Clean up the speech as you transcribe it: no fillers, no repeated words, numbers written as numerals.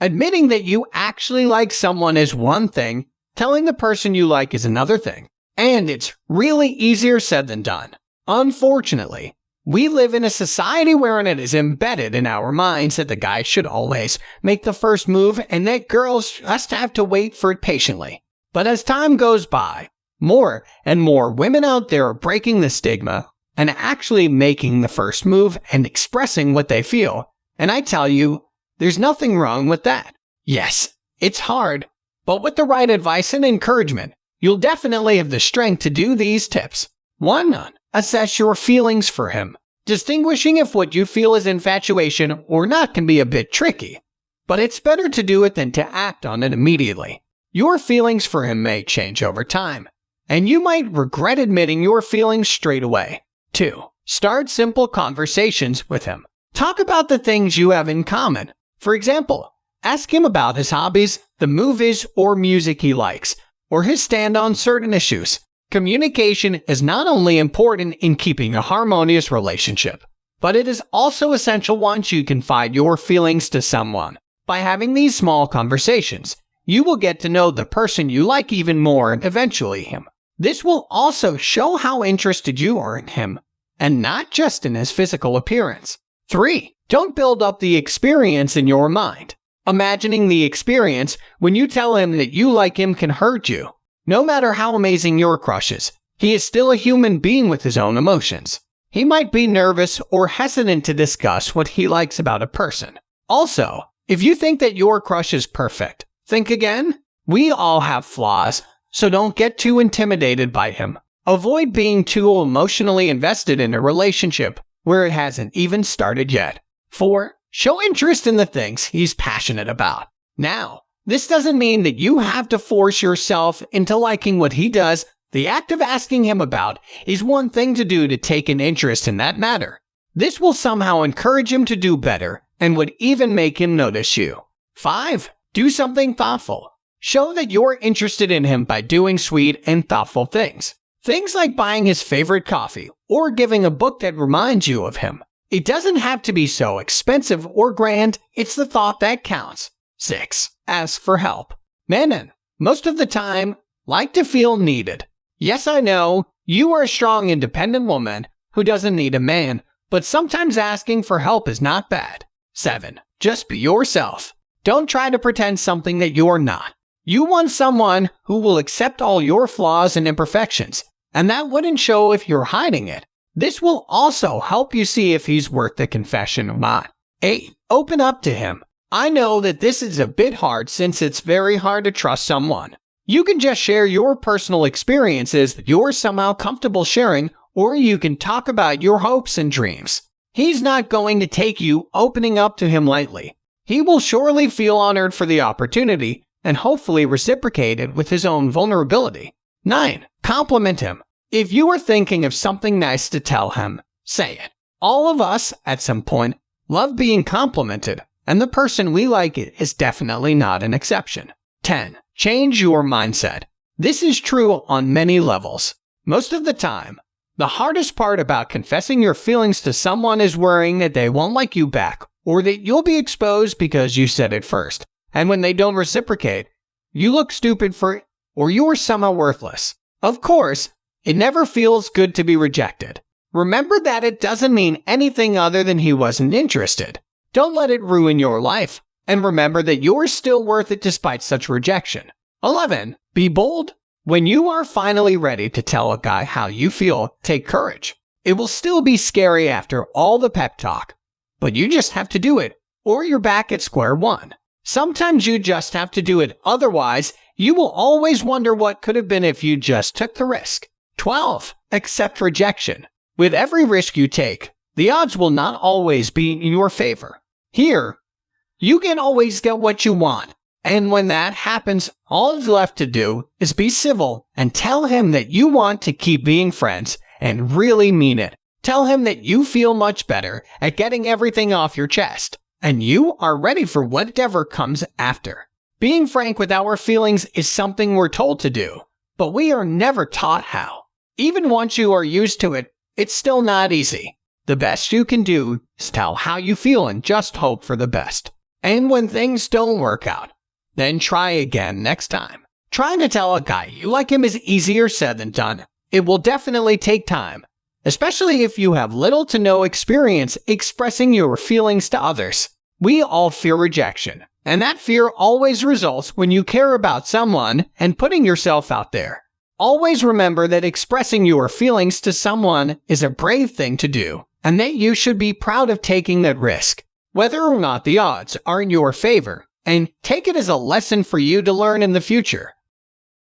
Admitting that you actually like someone is one thing, telling the person you like is another thing. And it's really easier said than done. Unfortunately, we live in a society wherein it is embedded in our minds that the guy should always make the first move and that girls just have to wait for it patiently. But as time goes by, more and more women out there are breaking the stigma and actually making the first move and expressing what they feel. And I tell you, there's nothing wrong with that. Yes, it's hard, but with the right advice and encouragement, you'll definitely have the strength to do these tips. 1. Assess your feelings for him. Distinguishing if what you feel is infatuation or not can be a bit tricky, but it's better to do it than to act on it immediately. Your feelings for him may change over time, and you might regret admitting your feelings straight away. 2. Start simple conversations with him. Talk about the things you have in common. For example, ask him about his hobbies, the movies or music he likes, or his stand on certain issues. Communication is not only important in keeping a harmonious relationship, but it is also essential once you confide your feelings to someone. By having these small conversations, you will get to know the person you like even more and eventually him. This will also show how interested you are in him, and not just in his physical appearance. 3. Don't build up the experience in your mind. Imagining the experience when you tell him that you like him can hurt you. No matter how amazing your crush is, he is still a human being with his own emotions. He might be nervous or hesitant to discuss what he likes about a person. Also, if you think that your crush is perfect, think again. We all have flaws, so don't get too intimidated by him. Avoid being too emotionally invested in a relationship where it hasn't even started yet. 4. Show interest in the things he's passionate about. Now, this doesn't mean that you have to force yourself into liking what he does. The act of asking him about is one thing to do to take an interest in that matter. This will somehow encourage him to do better and would even make him notice you. 5. Do something thoughtful. Show that you're interested in him by doing sweet and thoughtful things. Things like buying his favorite coffee or giving a book that reminds you of him. It doesn't have to be so expensive or grand, it's the thought that counts. 6. Ask for help. Men, most of the time, like to feel needed. Yes, I know, you are a strong, independent woman who doesn't need a man, but sometimes asking for help is not bad. 7. Just be yourself. Don't try to pretend something that you're not. You want someone who will accept all your flaws and imperfections, and that wouldn't show if you're hiding it. This will also help you see if he's worth the confession or not. 8. Open up to him. I know that this is a bit hard since it's very hard to trust someone. You can just share your personal experiences that you're somehow comfortable sharing, or you can talk about your hopes and dreams. He's not going to take you opening up to him lightly. He will surely feel honored for the opportunity and hopefully reciprocate it with his own vulnerability. 9. Compliment him. If you are thinking of something nice to tell him, say it. All of us, at some point, love being complimented, and the person we like is definitely not an exception. 10. Change your mindset. This is true on many levels. Most of the time, the hardest part about confessing your feelings to someone is worrying that they won't like you back, or that you'll be exposed because you said it first. And when they don't reciprocate, you look stupid for it, or you're somehow worthless. Of course, it never feels good to be rejected. Remember that it doesn't mean anything other than he wasn't interested. Don't let it ruin your life, and remember that you're still worth it despite such rejection. 11. Be bold. When you are finally ready to tell a guy how you feel, take courage. It will still be scary after all the pep talk, but you just have to do it, or you're back at square one. Sometimes you just have to do it, otherwise, you will always wonder what could have been if you just took the risk. 12. Accept rejection. With every risk you take, the odds will not always be in your favor. Here, you can always get what you want, and when that happens, all is left to do is be civil and tell him that you want to keep being friends and really mean it. Tell him that you feel much better at getting everything off your chest, and you are ready for whatever comes after. Being frank with our feelings is something we're told to do, but we are never taught how. Even once you are used to it, it's still not easy. The best you can do is tell how you feel and just hope for the best. And when things don't work out, then try again next time. Trying to tell a guy you like him is easier said than done. It will definitely take time, especially if you have little to no experience expressing your feelings to others. We all fear rejection, and that fear always results when you care about someone and putting yourself out there. Always remember that expressing your feelings to someone is a brave thing to do, and that you should be proud of taking that risk, whether or not the odds are in your favor, and take it as a lesson for you to learn in the future.